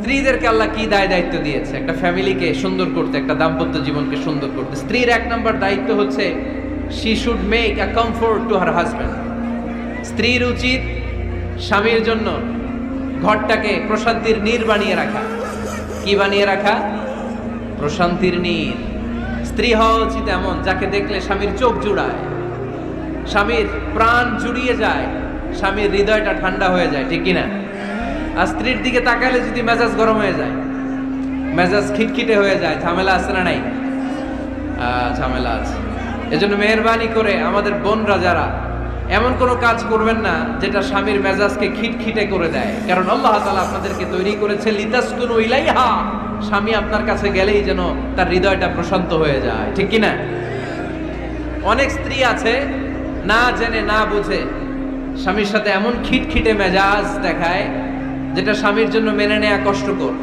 স্ত্রীদেরকে আল্লাহ কি দায়িত্ব দিয়েছে একটা ফ্যামিলিকে সুন্দর করতে, একটা দাম্পত্য জীবনকে সুন্দর করতে। স্ত্রীর 1 নম্বর দায়িত্ব হচ্ছে she should make a comfort to her husband. স্ত্রীর উচিত স্বামীর জন্য ঘরটাকে প্রশান্তির নীর বানিয়ে রাখা। কি বানিয়ে রাখা? প্রশান্তির নীর। স্ত্রী হওয়া উচিত এমন যাকে দেখলে স্বামীর চোখ জুড়ায়, স্বামীর প্রাণ জুড়িয়ে যায়, স্বামীর হৃদয়টা ঠান্ডা হয়ে যায়, ঠিক কিনা? আর স্ত্রীর দিকে তাকালে যদি মেজাজ গরম হয়ে যায়, মেজাজ খিটখিটে হয়ে যায়, ঝামেলা আছে না নাই? ঝামেলা আছে। এজন্য মেহেরবানি করে আমাদের বোনরা যারা এমন কোনো কাজ করবেন না যেটা স্বামীর মেজাজকে খিটখিটে করে দেয়, কারণ আল্লাহ তাআলা আপনাদেরকে তৈরি করেছে লিতাসকুনু ইলাইহা, স্বামী আপনার কাছে গেলেই যেন তার হৃদয়টা প্রশান্ত হয়ে যায়, ঠিক কিনা? অনেক স্ত্রী আছে না জেনে না বুঝে স্বামীর সাথে এমন খিটখিটে মেজাজ দেখায় যেটা স্বামীর জন্য মেনে নেওয়া কষ্টকর।